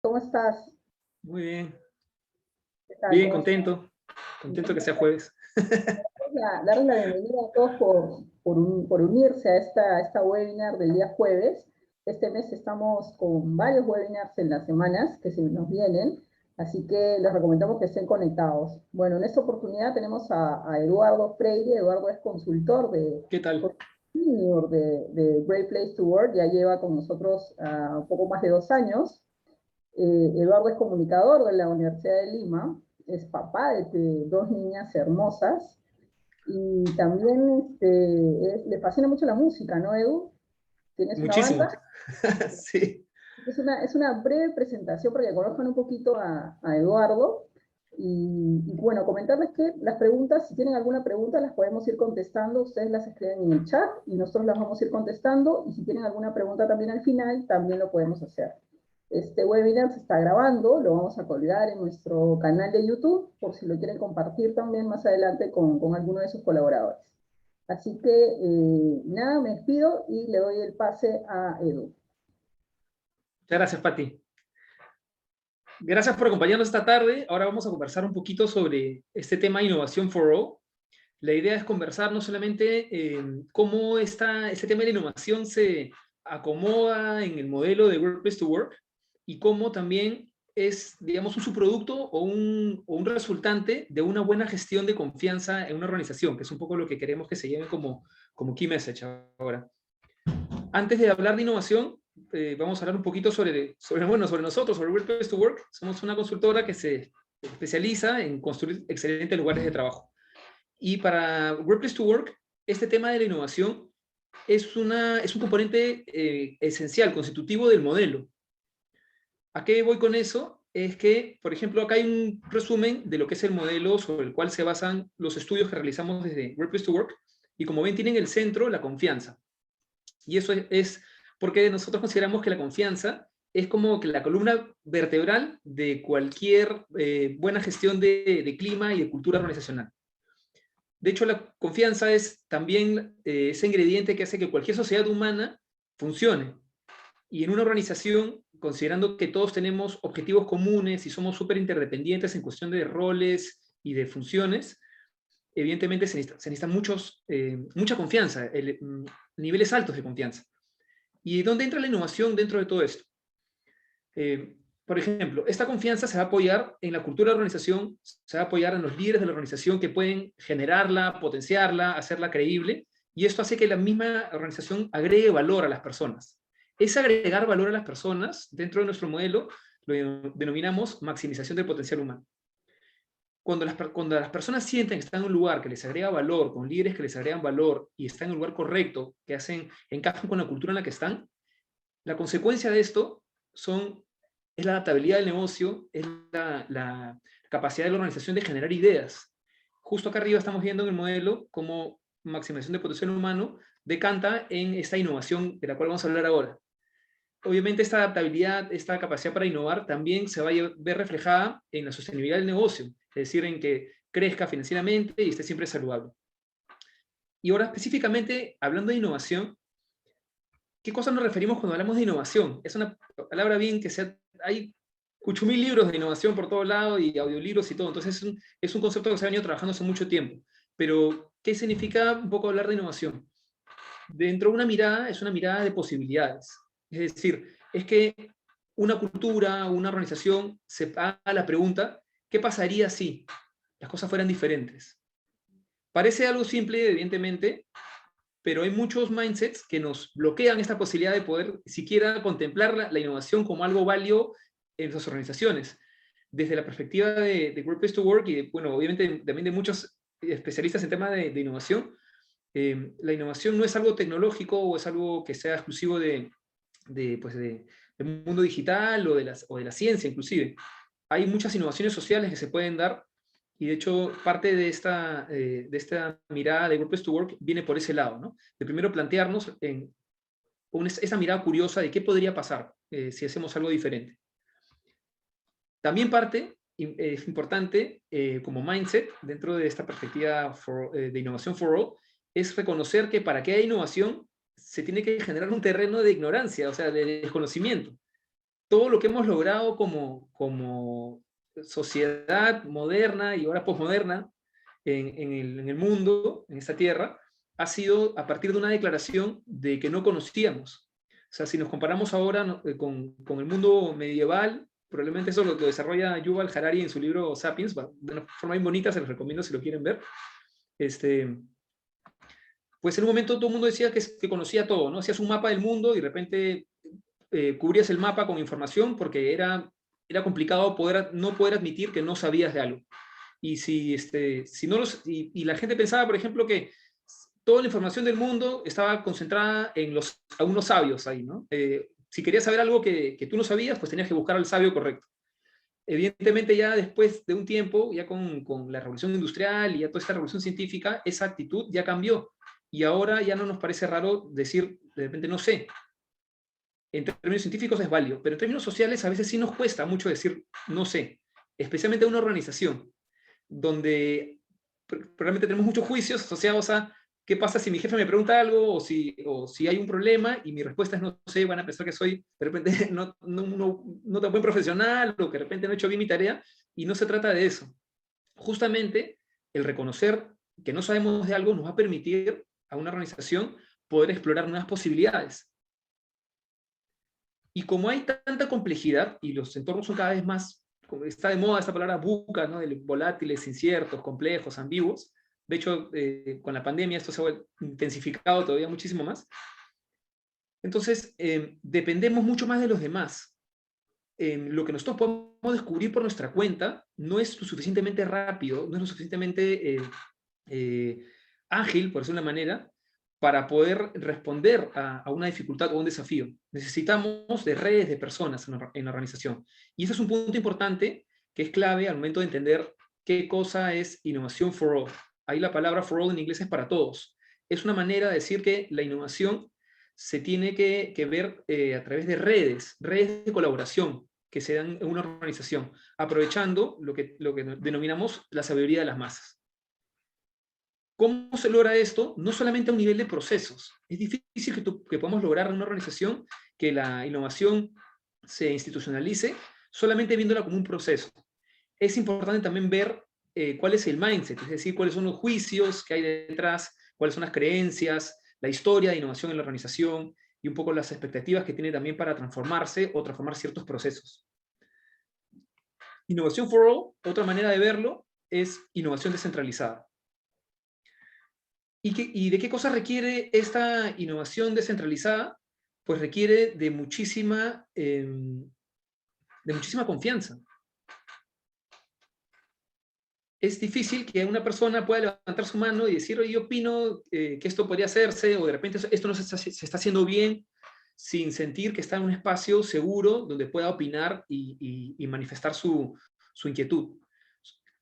¿Cómo estás? Muy bien, ¿Qué tal? bien, ¿Cómo estás? contento que sea Entonces, jueves. darles la bienvenida a todos por unirse a esta webinar del día jueves. Este mes estamos con varios webinars en las semanas que se nos vienen, así que les recomendamos que estén conectados. Bueno, en esta oportunidad tenemos a Eduardo Freire. Eduardo es consultor ¿Qué tal? senior de Great Place to Work, ya lleva con nosotros un poco más de 2 años. Eduardo es comunicador de la Universidad de Lima, es papá de dos niñas hermosas y también le fascina mucho la música, ¿no, Edu? ¿Tienes una Muchísimo. banda? Sí. Es una breve presentación para que conozcan un poquito a Eduardo. Y bueno, comentarles que las preguntas, si tienen alguna pregunta, las podemos ir contestando. Ustedes las escriben en el chat y nosotros las vamos a ir contestando. Y si tienen alguna pregunta también al final, también lo podemos hacer. Este webinar se está grabando, lo vamos a colgar en nuestro canal de YouTube, por si lo quieren compartir también más adelante con alguno de sus colaboradores. Así que nada, me despido y le doy el pase a Edu. Muchas gracias, Pati. Gracias por acompañarnos esta tarde. Ahora vamos a conversar un poquito sobre este tema Innovación for All. La idea es conversar no solamente cómo este tema de la innovación se acomoda en el modelo de Workplace to Work y cómo también es, digamos, un subproducto o un resultante de una buena gestión de confianza en una organización, que es un poco lo que queremos que se lleve como key message ahora. Antes de hablar de innovación, vamos a hablar un poquito sobre nosotros, sobre Workplace to Work. Somos una consultora que se especializa en construir excelentes lugares de trabajo. Y para Workplace to Work, este tema de la innovación es un componente esencial, constitutivo del modelo. ¿A qué voy con eso? Es que, por ejemplo, acá hay un resumen de lo que es el modelo sobre el cual se basan los estudios que realizamos desde Workplace to Work. Y como ven, tienen el centro la confianza. Y eso es porque nosotros consideramos que la confianza es como que la columna vertebral de cualquier buena gestión de clima y de cultura organizacional. De hecho, la confianza es también ese ingrediente que hace que cualquier sociedad humana funcione. Y en una organización, considerando que todos tenemos objetivos comunes y somos súper interdependientes en cuestión de roles y de funciones, evidentemente se necesita mucha confianza, niveles altos de confianza. ¿Y dónde entra la innovación dentro de todo esto? Eh, por ejemplo, esta confianza se va a apoyar en la cultura de la organización, se va a apoyar en los líderes de la organización que pueden generarla, potenciarla, hacerla creíble, y esto hace que la misma organización agregue valor a las personas. Ese agregar valor a las personas, dentro de nuestro modelo, lo denominamos maximización del potencial humano. Cuando las personas sienten que están en un lugar que les agrega valor, con líderes que les agregan valor, y están en el lugar correcto, que encajan con la cultura en la que están, la consecuencia de esto es la adaptabilidad del negocio, es la capacidad de la organización de generar ideas. Justo acá arriba estamos viendo en el modelo cómo maximización de potencial humano decanta en esta innovación de la cual vamos a hablar ahora. Obviamente esta adaptabilidad, esta capacidad para innovar también se va a ver reflejada en la sostenibilidad del negocio, es decir, en que crezca financieramente y esté siempre saludable. Y ahora específicamente, hablando de innovación, ¿qué cosas nos referimos cuando hablamos de innovación? Es una palabra bien hay 8.000 libros de innovación por todo lado y audiolibros y todo, entonces es un concepto que se ha venido trabajando hace mucho tiempo. Pero, ¿qué significa un poco hablar de innovación? Dentro de una mirada, es una mirada de posibilidades. Es decir, es que una cultura, una organización se haga la pregunta, ¿qué pasaría si las cosas fueran diferentes? Parece algo simple, evidentemente, pero hay muchos mindsets que nos bloquean esta posibilidad de poder siquiera contemplar la innovación como algo válido en sus organizaciones. Desde la perspectiva de Workplace to Work y, bueno, obviamente también de muchos especialistas en temas de innovación, la innovación no es algo tecnológico o es algo que sea exclusivo del mundo digital o de la ciencia inclusive. Hay muchas innovaciones sociales que se pueden dar y de hecho parte de esta mirada de Workplace to Work viene por ese lado, ¿no? De primero plantearnos esa mirada curiosa de qué podría pasar si hacemos algo diferente. También es importante como mindset dentro de esta perspectiva de innovación for all, es reconocer que para que haya innovación se tiene que generar un terreno de ignorancia, o sea, de desconocimiento. todo lo que hemos logrado como sociedad moderna y ahora posmoderna en el mundo, en esta tierra, ha sido a partir de una declaración de que no conocíamos. O sea, si nos comparamos ahora con el mundo medieval, probablemente eso lo desarrolla Yuval Harari en su libro Sapiens, de una forma bien bonita, se los recomiendo si lo quieren ver. Pues en un momento todo el mundo decía que conocía todo, ¿no? Hacías un mapa del mundo y de repente cubrías el mapa con información porque era complicado no poder admitir que no sabías de algo. Y si no y la gente pensaba, por ejemplo, que toda la información del mundo estaba concentrada en algunos sabios ahí, ¿no? Si querías saber algo que tú no sabías, pues tenías que buscar al sabio correcto. Evidentemente ya después de un tiempo, ya con la revolución industrial y ya toda esta revolución científica, esa actitud ya cambió. Y ahora ya no nos parece raro decir, de repente, no sé. En términos científicos es válido, pero en términos sociales a veces sí nos cuesta mucho decir no sé, especialmente en una organización donde probablemente tenemos muchos juicios asociados a qué pasa si mi jefe me pregunta algo o si hay un problema y mi respuesta es no sé, van a pensar que soy de repente no tan buen profesional o que de repente no he hecho bien mi tarea, y no se trata de eso. Justamente el reconocer que no sabemos de algo nos va a permitir a una organización poder explorar nuevas posibilidades. Y como hay tanta complejidad y los entornos son cada vez más, está de moda esta palabra VUCA, ¿no? De volátiles, inciertos, complejos, ambiguos. De hecho, con la pandemia esto se ha intensificado todavía muchísimo más. Entonces, dependemos mucho más de los demás. Lo que nosotros podemos descubrir por nuestra cuenta no es lo suficientemente rápido, no es lo suficientemente ágil, por decirlo de una manera, para poder responder a una dificultad o un desafío. Necesitamos de redes de personas en la organización. Y ese es un punto importante que es clave al momento de entender qué cosa es innovación for all. Ahí la palabra for all en inglés es para todos. Es una manera de decir que la innovación se tiene que ver a través de redes de colaboración que se dan en una organización, aprovechando lo que denominamos la sabiduría de las masas. ¿Cómo se logra esto? No solamente a un nivel de procesos. Es difícil que podamos lograr en una organización que la innovación se institucionalice solamente viéndola como un proceso. Es importante también ver cuál es el mindset, es decir, cuáles son los juicios que hay detrás, cuáles son las creencias, la historia de innovación en la organización y un poco las expectativas que tiene también para transformarse o transformar ciertos procesos. Innovación for all, otra manera de verlo, es innovación descentralizada. ¿Y de qué cosa requiere esta innovación descentralizada? Pues requiere de muchísima confianza. Es difícil que una persona pueda levantar su mano y decir, oye, yo opino que esto podría hacerse, o de repente esto no se está haciendo bien, sin sentir que está en un espacio seguro donde pueda opinar y manifestar su inquietud.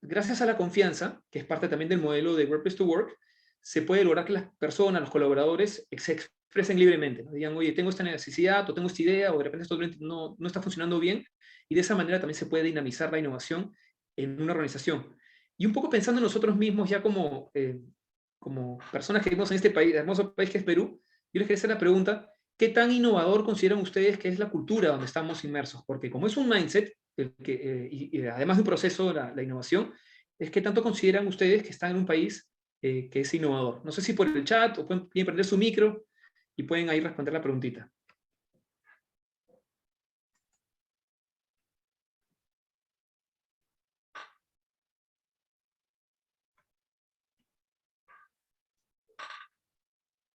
Gracias a la confianza, que es parte también del modelo de Workplace to Work, se puede lograr que las personas, los colaboradores, se expresen libremente, ¿no? Digan, oye, tengo esta necesidad, o tengo esta idea, o de repente esto no está funcionando bien, y de esa manera también se puede dinamizar la innovación en una organización. Y un poco pensando en nosotros mismos ya como personas que vivimos en este país, hermoso país que es Perú, yo les quería hacer la pregunta, ¿qué tan innovador consideran ustedes que es la cultura donde estamos inmersos? Porque como es un mindset, y además de un proceso, la innovación, es que tanto consideran ustedes que están en un país que es innovador. No sé si por el chat o pueden prender su micro y pueden ahí responder la preguntita.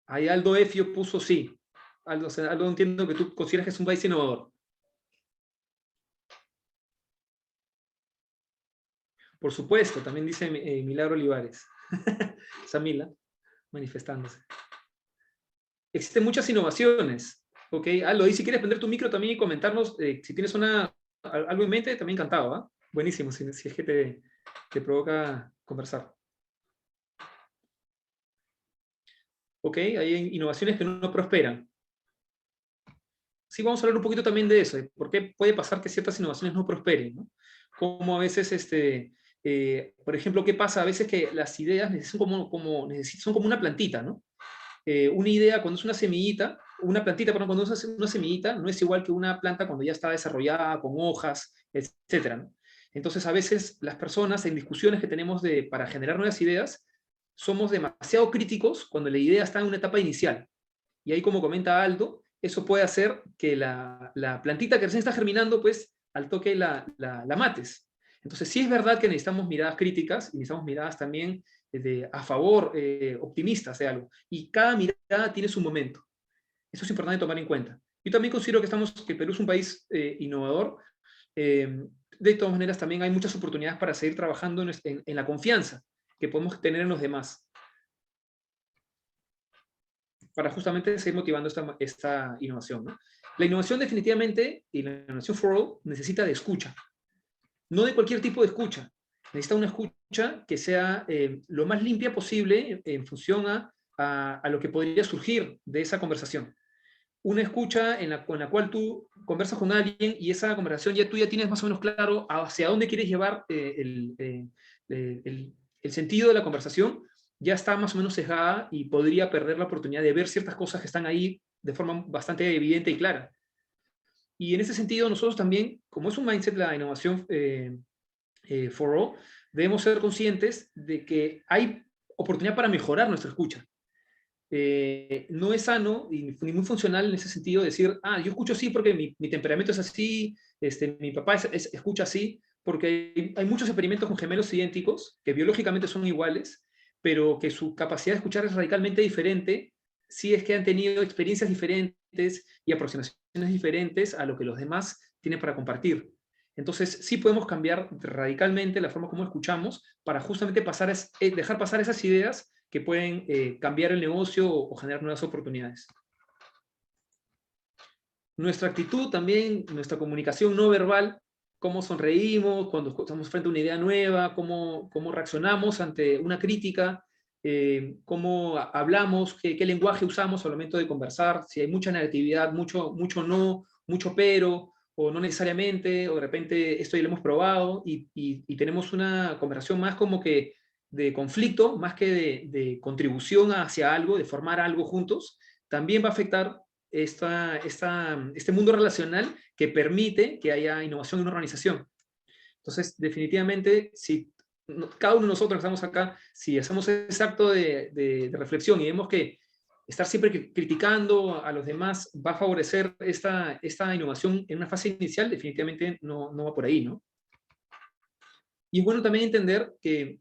Ahí Aldo Efio puso sí. Aldo, entiendo que tú consideras que es un país innovador. Por supuesto, también dice Milagro Olivares. Samila, manifestándose. Existen muchas innovaciones. ¿Ok? Aldo, y si quieres prender tu micro también y comentarnos si tienes algo en mente, también encantado. ¿Ah? Buenísimo, si es que te provoca conversar. ¿Ok? Hay innovaciones que no prosperan. Sí, vamos a hablar un poquito también de eso, de por qué puede pasar que ciertas innovaciones no prosperen, ¿no? Como a veces, por ejemplo, qué pasa a veces que las ideas son como una plantita, ¿no? Una idea, cuando es una semillita, una plantita, cuando uno hace una semillita, no es igual que una planta cuando ya está desarrollada, con hojas, etcétera, ¿no? Entonces, a veces las personas en discusiones que tenemos para generar nuevas ideas, somos demasiado críticos cuando la idea está en una etapa inicial. Y ahí, como comenta Aldo, eso puede hacer que la plantita que recién está germinando, pues al toque la mates. Entonces, sí es verdad que necesitamos miradas críticas y necesitamos miradas también a favor, optimistas de algo. Y cada mirada tiene su momento. Eso es importante tomar en cuenta. Yo también considero que Perú es un país innovador. De todas maneras, también hay muchas oportunidades para seguir trabajando en la confianza que podemos tener en los demás, para justamente seguir motivando esta innovación, ¿no? La innovación definitivamente, y la innovación for all, necesita de escucha. No de cualquier tipo de escucha. Necesita una escucha que sea lo más limpia posible en función a lo que podría surgir de esa conversación. Una escucha en la cual tú conversas con alguien y esa conversación tú ya tienes más o menos claro hacia dónde quieres llevar el sentido de la conversación, ya está más o menos sesgada y podría perder la oportunidad de ver ciertas cosas que están ahí de forma bastante evidente y clara. Y en ese sentido, nosotros también, como es un mindset de la innovación for all, debemos ser conscientes de que hay oportunidad para mejorar nuestra escucha. No es sano ni muy funcional en ese sentido decir, yo escucho así porque mi temperamento es así, mi papá escucha así, porque hay muchos experimentos con gemelos idénticos que biológicamente son iguales, pero que su capacidad de escuchar es radicalmente diferente si es que han tenido experiencias diferentes y aproximaciones diferentes a lo que los demás tienen para compartir. Entonces, sí podemos cambiar radicalmente la forma como escuchamos para justamente dejar pasar esas ideas que pueden cambiar el negocio o generar nuevas oportunidades. Nuestra actitud también, nuestra comunicación no verbal, cómo sonreímos cuando estamos frente a una idea nueva, cómo reaccionamos ante una crítica, cómo hablamos, qué lenguaje usamos al momento de conversar, si hay mucha negatividad, mucho no, mucho pero, o no necesariamente, o de repente esto ya lo hemos probado y tenemos una conversación más como que de conflicto, más que de contribución hacia algo, de formar algo juntos, también va a afectar este mundo relacional que permite que haya innovación en una organización. Entonces, definitivamente, si cada uno de nosotros que estamos acá, si hacemos ese acto de reflexión y vemos que estar siempre criticando a los demás va a favorecer esta innovación en una fase inicial, definitivamente no va por ahí, ¿no? Y es bueno también entender que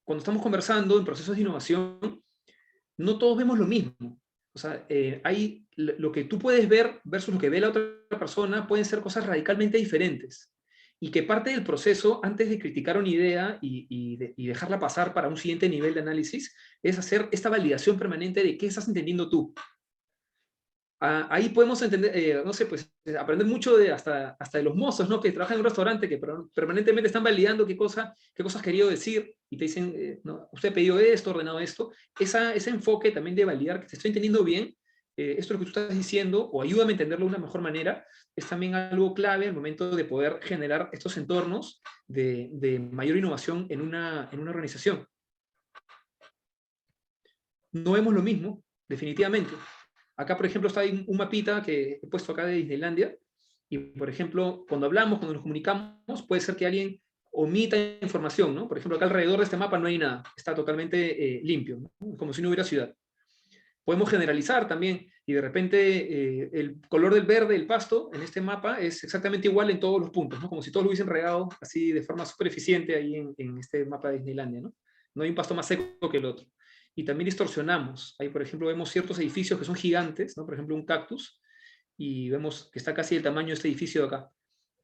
cuando estamos conversando en procesos de innovación, no todos vemos lo mismo. O sea, lo que tú puedes ver versus lo que ve la otra persona pueden ser cosas radicalmente diferentes. Y que parte del proceso, antes de criticar una idea y dejarla pasar para un siguiente nivel de análisis, es hacer esta validación permanente de qué estás entendiendo tú. Ahí podemos entender, no sé, pues aprender mucho hasta de los mozos, ¿no? Que trabajan en un restaurante, que permanentemente están validando qué cosas querido decir, y te dicen, no, usted ha pedido esto, ordenado esto. Ese enfoque también de validar que te estoy entendiendo bien, esto es lo que tú estás diciendo, o ayúdame a entenderlo de una mejor manera, es también algo clave al momento de poder generar estos entornos de mayor innovación en una organización. No vemos lo mismo, definitivamente. Acá, por ejemplo, está un mapita que he puesto acá de Disneylandia, y, por ejemplo, cuando hablamos, cuando nos comunicamos, puede ser que alguien omita información, ¿no? Por ejemplo, acá alrededor de este mapa no hay nada, está totalmente limpio, ¿no? Como si no hubiera ciudad. Podemos generalizar también, y de repente el color del verde del pasto en este mapa es exactamente igual en todos los puntos, ¿no? Como si todos lo hubiesen regado así de forma súper eficiente ahí en este mapa de Disneylandia, ¿no? No hay un pasto más seco que el otro. Y también distorsionamos. Ahí, por ejemplo, vemos ciertos edificios que son gigantes, ¿no? Por ejemplo, un cactus, y vemos que está casi el tamaño de este edificio de acá.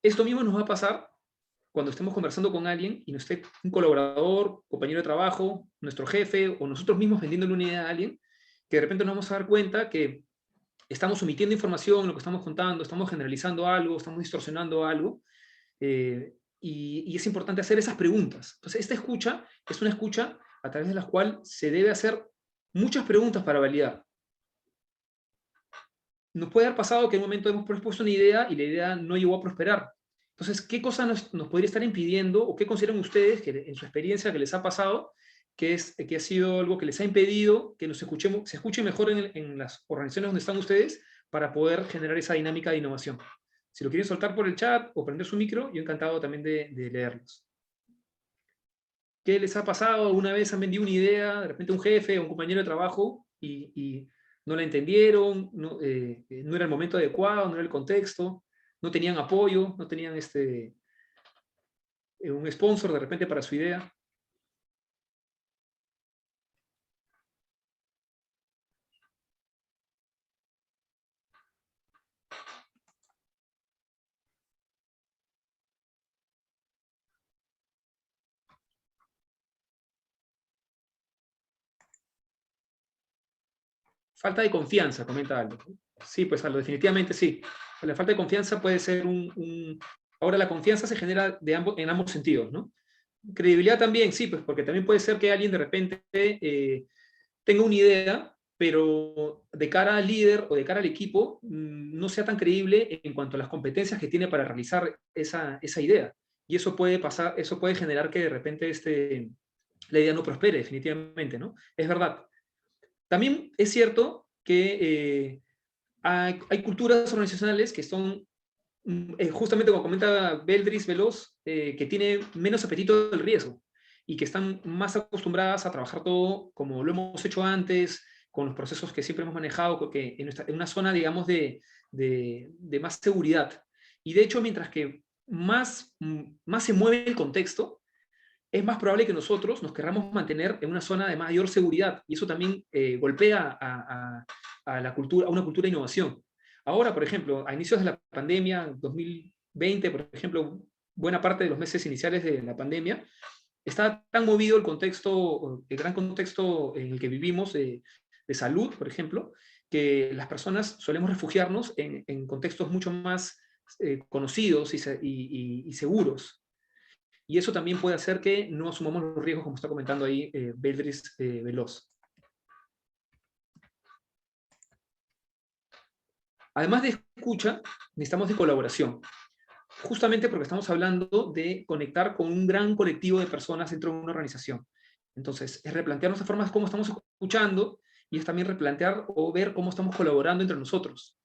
Esto mismo nos va a pasar cuando estemos conversando con alguien y nos esté un colaborador, compañero de trabajo, nuestro jefe, o nosotros mismos vendiéndole una idea a alguien, que de repente nos vamos a dar cuenta que estamos omitiendo información en lo que estamos contando, estamos generalizando algo, estamos distorsionando algo, y es importante hacer esas preguntas. Entonces, esta escucha es una escucha a través de la cual se debe hacer muchas preguntas para validar. Nos puede haber pasado que en un momento hemos propuesto una idea y la idea no llegó a prosperar. Entonces, ¿qué cosa nos podría estar impidiendo o qué consideran ustedes que en su experiencia que les ha pasado que ha sido algo que les ha impedido que se escuchen mejor en las organizaciones donde están ustedes para poder generar esa dinámica de innovación. Si lo quieren soltar por el chat o prender su micro, yo encantado también de leerlos. ¿Qué les ha pasado? ¿Alguna vez han vendido una idea, de repente un jefe o un compañero de trabajo, y no la entendieron, no era el momento adecuado, no era el contexto, no tenían apoyo, no tenían un sponsor de repente para su idea? Falta de confianza, comenta Aldo. Sí, pues Aldo, definitivamente sí. La falta de confianza puede ser Ahora la confianza se genera en ambos sentidos, ¿no? Credibilidad también, sí, pues porque también puede ser que alguien de repente tenga una idea, pero de cara al líder o de cara al equipo no sea tan creíble en cuanto a las competencias que tiene para realizar esa idea. Y eso puede pasar, eso puede generar que de repente la idea no prospere, definitivamente, ¿no? Es verdad. También es cierto que hay culturas organizacionales que son, justamente como comenta Beldris Veloz, que tienen menos apetito del riesgo y que están más acostumbradas a trabajar todo como lo hemos hecho antes, con los procesos que siempre hemos manejado, que en una zona, digamos, de más seguridad. Y de hecho, mientras que más se mueve el contexto, es más probable que nosotros nos querramos mantener en una zona de mayor seguridad, y eso también golpea a una cultura de innovación. Ahora, por ejemplo, a inicios de la pandemia, 2020, por ejemplo, buena parte de los meses iniciales de la pandemia, está tan movido el contexto, el gran contexto en el que vivimos de salud, por ejemplo, que las personas solemos refugiarnos en contextos mucho más conocidos y seguros. Y eso también puede hacer que no asumamos los riesgos, como está comentando ahí Beldris Veloz. Además de escucha, necesitamos de colaboración. Justamente porque estamos hablando de conectar con un gran colectivo de personas dentro de una organización. Entonces, es replantearnos de formas cómo estamos escuchando, y es también replantear o ver cómo estamos colaborando entre nosotros.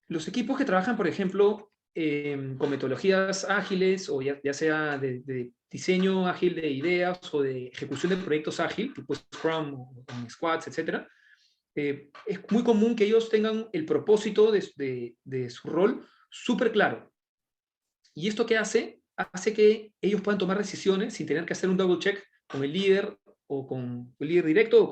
Los equipos que trabajan, por ejemplo, con metodologías ágiles, o ya sea de diseño ágil de ideas o de ejecución de proyectos ágil, tipo Scrum o Squads, etc., es muy común que ellos tengan el propósito de su rol súper claro. ¿Y esto qué hace? Hace que ellos puedan tomar decisiones sin tener que hacer un double check con el líder, o con el líder directo, o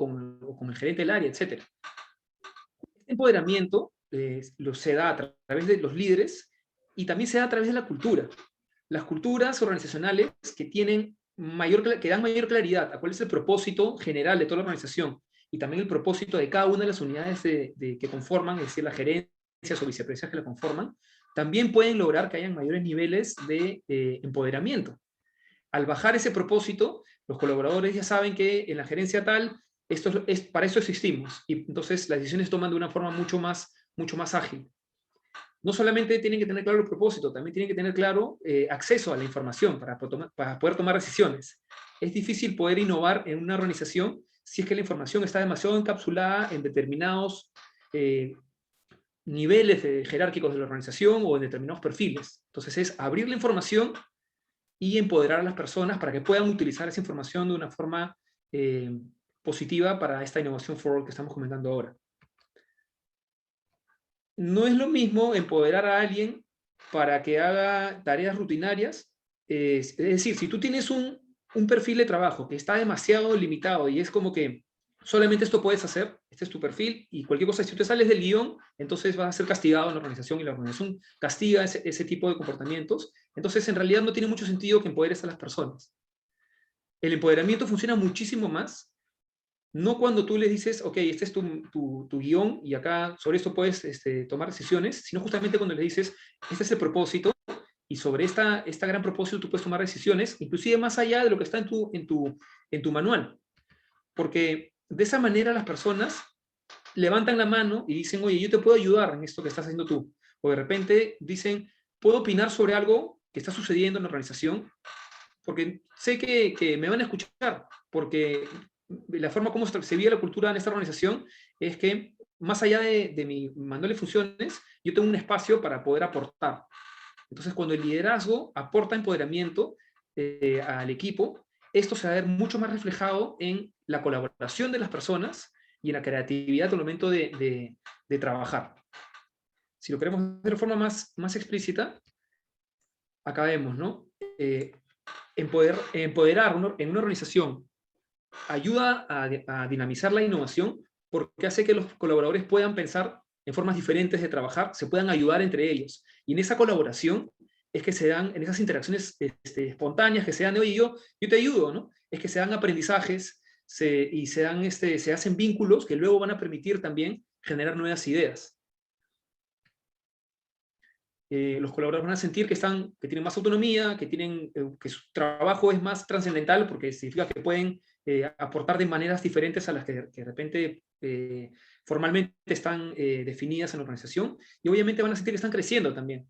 con el gerente del área, etc. Este empoderamiento se da a través de los líderes, y también se da a través de la cultura. Las culturas organizacionales que dan mayor claridad a cuál es el propósito general de toda la organización, y también el propósito de cada una de las unidades que conforman, es decir, las gerencias o vicepresidencias que la conforman, también pueden lograr que hayan mayores niveles de empoderamiento. Al bajar ese propósito, los colaboradores ya saben que en la gerencia tal, para eso existimos, y entonces las decisiones toman de una forma mucho más ágil. No solamente tienen que tener claro el propósito, también tienen que tener claro acceso a la información para poder tomar decisiones. Es difícil poder innovar en una organización si es que la información está demasiado encapsulada en determinados niveles jerárquicos de la organización o en determinados perfiles. Entonces es abrir la información y empoderar a las personas para que puedan utilizar esa información de una forma positiva para esta innovación for all que estamos comentando ahora. No es lo mismo empoderar a alguien para que haga tareas rutinarias. Es decir, si tú tienes un perfil de trabajo que está demasiado limitado y es como que solamente esto puedes hacer, este es tu perfil, y cualquier cosa, si tú te sales del guión, entonces vas a ser castigado en la organización, y la organización castiga ese tipo de comportamientos. Entonces, en realidad no tiene mucho sentido que empoderes a las personas. El empoderamiento funciona muchísimo más no cuando tú les dices, ok, este es tu guión y acá sobre esto puedes tomar decisiones, sino justamente cuando les dices, este es el propósito, y sobre esta gran propósito tú puedes tomar decisiones, inclusive más allá de lo que está en tu manual. Porque de esa manera las personas levantan la mano y dicen, oye, yo te puedo ayudar en esto que estás haciendo tú. O de repente dicen, puedo opinar sobre algo que está sucediendo en la organización, porque sé que me van a escuchar, porque la forma como se vive la cultura en esta organización es que, más allá de mi mandarle funciones, yo tengo un espacio para poder aportar. Entonces, cuando el liderazgo aporta empoderamiento al equipo, esto se va a ver mucho más reflejado en la colaboración de las personas y en la creatividad al momento de trabajar. Si lo queremos hacer de forma más explícita, acá vemos, ¿no? Empoderar en una organización ayuda a dinamizar la innovación porque hace que los colaboradores puedan pensar en formas diferentes de trabajar, se puedan ayudar entre ellos. Y en esa colaboración es que se dan, en esas interacciones espontáneas que se dan de, oye, yo te ayudo, ¿no? Es que se dan aprendizajes y se hacen vínculos que luego van a permitir también generar nuevas ideas. Los colaboradores van a sentir que tienen más autonomía, que su trabajo es más trascendental porque significa que pueden aportar de maneras diferentes a las que de repente formalmente están definidas en la organización, y obviamente van a sentir que están creciendo también.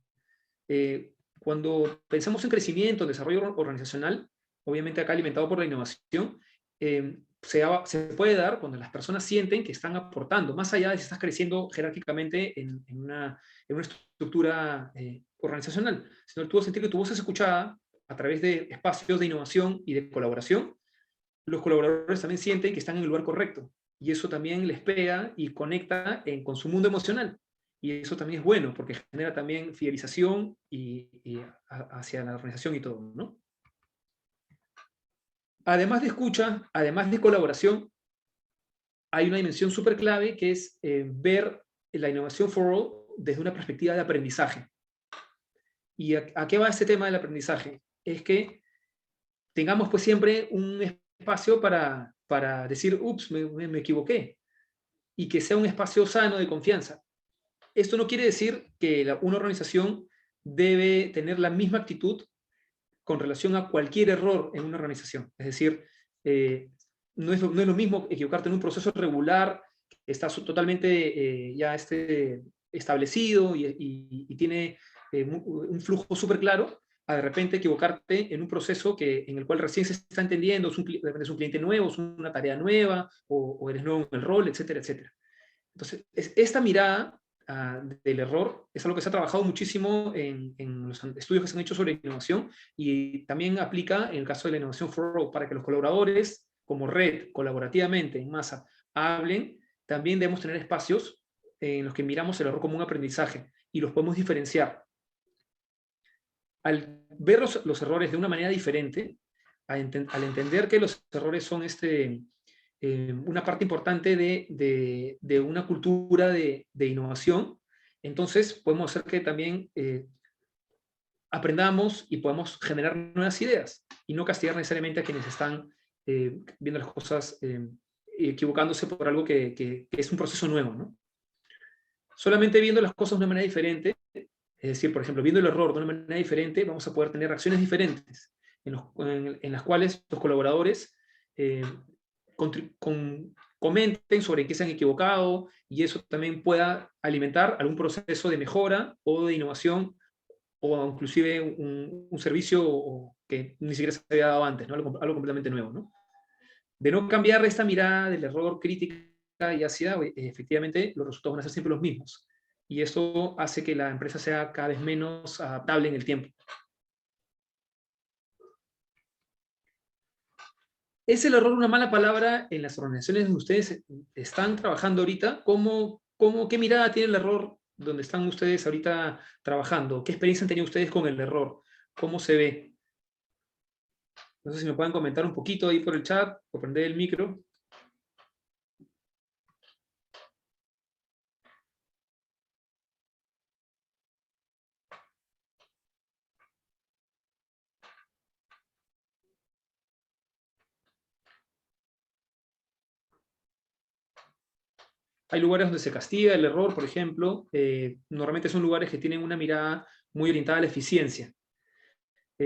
Cuando pensamos en crecimiento, en desarrollo organizacional, obviamente acá alimentado por la innovación, se puede dar cuando las personas sienten que están aportando, más allá de si estás creciendo jerárquicamente en una estructura organizacional, sino tú vas a sentir que tu voz es escuchada a través de espacios de innovación y de colaboración. Los colaboradores también sienten que están en el lugar correcto, y eso también les pega y conecta con su mundo emocional. Y eso también es bueno, porque genera también fidelización hacia la organización y todo, ¿no? Además de escucha, además de colaboración, hay una dimensión súper clave que es ver la innovación for all desde una perspectiva de aprendizaje. ¿Y a qué va este tema del aprendizaje? Es que tengamos pues siempre un espacio para decir, ups, me equivoqué, y que sea un espacio sano de confianza. Esto no quiere decir que una organización debe tener la misma actitud con relación a cualquier error en una organización. Es decir, no es lo mismo equivocarte en un proceso regular que está totalmente ya establecido y tiene un flujo súper claro, a de repente equivocarte en un proceso en el cual recién se está entendiendo, de repente es un cliente nuevo, es una tarea nueva, o eres nuevo en el rol, etcétera, etcétera. Entonces, esta mirada del error es algo que se ha trabajado muchísimo en los estudios que se han hecho sobre innovación, y también aplica en el caso de la innovación for all, para que los colaboradores, como red, colaborativamente, en masa, hablen. También debemos tener espacios en los que miramos el error como un aprendizaje y los podemos diferenciar. Al ver los errores de una manera diferente, al entender que los errores son una parte importante de una cultura de innovación, entonces podemos hacer que también aprendamos y podamos generar nuevas ideas y no castigar necesariamente a quienes están viendo las cosas equivocándose por algo que es un proceso nuevo, ¿no? Solamente viendo las cosas de una manera diferente, es decir, por ejemplo, viendo el error de una manera diferente, vamos a poder tener reacciones diferentes en las cuales los colaboradores comenten sobre qué se han equivocado, y eso también pueda alimentar algún proceso de mejora o de innovación, o inclusive un servicio que ni siquiera se había dado antes, ¿no? Algo completamente nuevo, ¿no? De no cambiar esta mirada del error crítica y ácida, efectivamente los resultados van a ser siempre los mismos. Y eso hace que la empresa sea cada vez menos adaptable en el tiempo. ¿Es el error una mala palabra en las organizaciones donde ustedes están trabajando ahorita? ¿Qué mirada tiene el error donde están ustedes ahorita trabajando? ¿Qué experiencia han tenido ustedes con el error? ¿Cómo se ve? No sé si me pueden comentar un poquito ahí por el chat o prender el micro. Hay lugares donde se castiga el error, por ejemplo. Normalmente son lugares que tienen una mirada muy orientada a la eficiencia.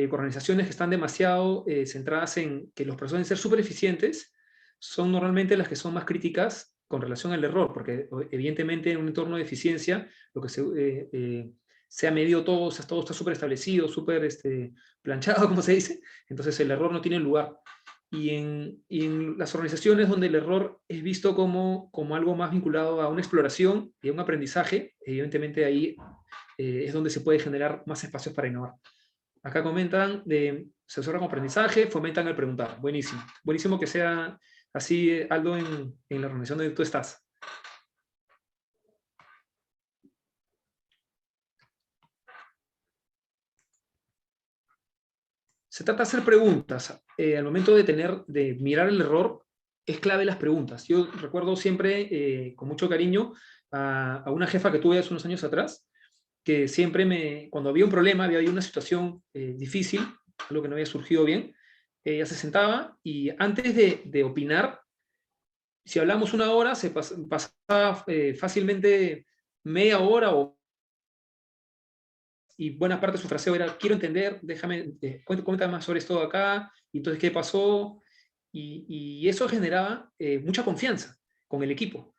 Organizaciones que están demasiado centradas en que los procesos deben ser súper eficientes son normalmente las que son más críticas con relación al error, porque evidentemente en un entorno de eficiencia lo que se ha medido todo, o sea, todo está súper establecido, súper planchado, como se dice, entonces el error no tiene lugar. Y en las organizaciones donde el error es visto como algo más vinculado a una exploración y a un aprendizaje, evidentemente ahí es donde se puede generar más espacios para innovar. Acá comentan se observa como aprendizaje, fomentan el preguntar. Buenísimo. Buenísimo que sea así, Aldo, en la organización donde tú estás. Se trata de hacer preguntas. Al momento de mirar el error, es clave las preguntas. Yo recuerdo siempre, con mucho cariño, a una jefa que tuve hace unos años atrás, que siempre cuando había un problema, había una situación difícil, algo que no había surgido bien, ella se sentaba y antes de opinar, si hablamos una hora, se pasaba fácilmente media hora y buena parte de su fraseo era, quiero entender, déjame, cuéntame más sobre esto de acá, y entonces qué pasó, y eso generaba mucha confianza con el equipo,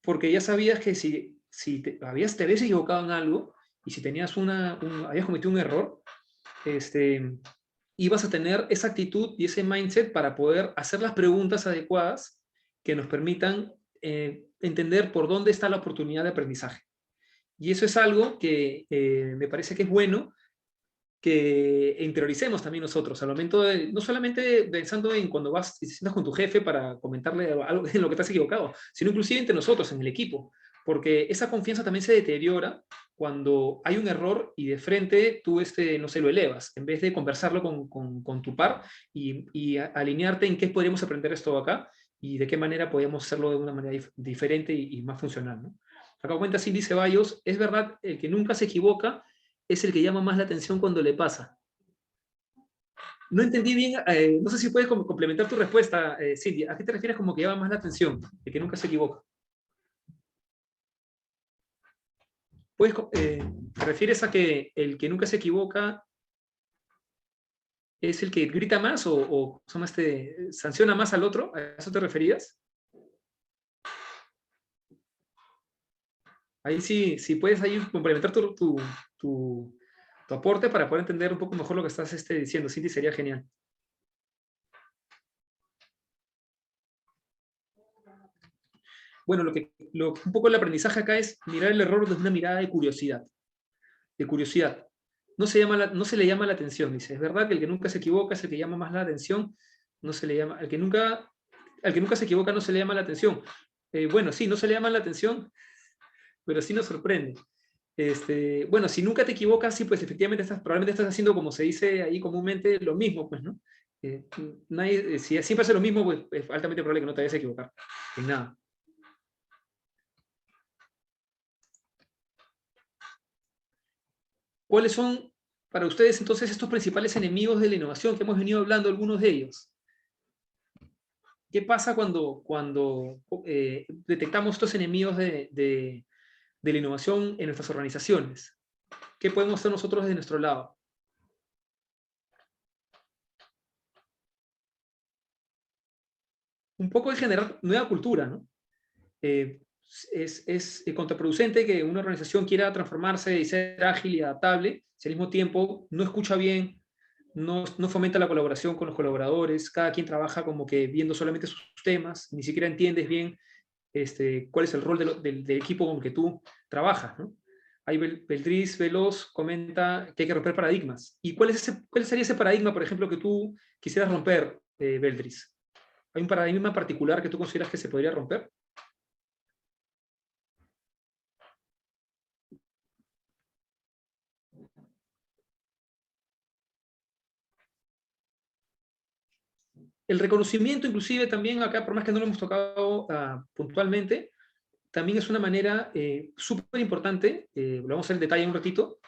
porque ya sabías que si te habías equivocado en algo, y si tenías habías cometido un error, ibas a tener esa actitud y ese mindset para poder hacer las preguntas adecuadas que nos permitan entender por dónde está la oportunidad de aprendizaje. Y eso es algo que me parece que es bueno que interioricemos también nosotros, al momento de, no solamente pensando en cuando vas y te sientas con tu jefe para comentarle algo en lo que te has equivocado, sino inclusive entre nosotros, en el equipo, porque esa confianza también se deteriora cuando hay un error y de frente tú, no sé, lo elevas, en vez de conversarlo con tu par y alinearte en qué podríamos aprender esto acá y de qué manera podemos hacerlo de una manera diferente y más funcional, ¿no? Acá cuenta Cindy Ceballos, es verdad, el que nunca se equivoca es el que llama más la atención cuando le pasa. No entendí bien, no sé si puedes complementar tu respuesta, Cindy. ¿A qué te refieres como que llama más la atención? El que nunca se equivoca. ¿Te refieres a que el que nunca se equivoca es el que grita más o sanciona más al otro? ¿A eso te referías? Ahí sí, si puedes ahí complementar tu aporte para poder entender un poco mejor lo que estás diciendo, Cindy, sería genial. Bueno, un poco el aprendizaje acá es mirar el error desde una mirada de curiosidad. De curiosidad. No se le llama la atención, dice. Es verdad que el que nunca se equivoca es el que llama más la atención. No se le llama, al que nunca se equivoca no se le llama la atención. Bueno, sí, no se le llama la atención, pero sí nos sorprende. Bueno, si nunca te equivocas, sí, pues efectivamente probablemente estás haciendo, como se dice ahí comúnmente, lo mismo, pues, ¿no? Si siempre haces lo mismo, pues es altamente probable que no te vayas a equivocar en nada. ¿Cuáles son para ustedes entonces estos principales enemigos de la innovación que hemos venido hablando, algunos de ellos? ¿Qué pasa cuando detectamos estos enemigos de la innovación en nuestras organizaciones? ¿Qué podemos hacer nosotros de nuestro lado? Un poco de generar nueva cultura, ¿no? Es contraproducente que una organización quiera transformarse y ser ágil y adaptable, si al mismo tiempo no escucha bien, no fomenta la colaboración con los colaboradores, cada quien trabaja como que viendo solamente sus temas, ni siquiera entiendes bien cuál es el rol del equipo con el que tú trabajas, ¿no? Ahí Beldriz Veloz comenta que hay que romper paradigmas. ¿Y cuál sería ese paradigma, por ejemplo, que tú quisieras romper, Beldriz? ¿Hay un paradigma particular que tú consideras que se podría romper? El reconocimiento, inclusive, también acá, por más que no lo hemos tocado puntualmente, también es una manera súper importante, lo vamos a hacer en detalle en un ratito,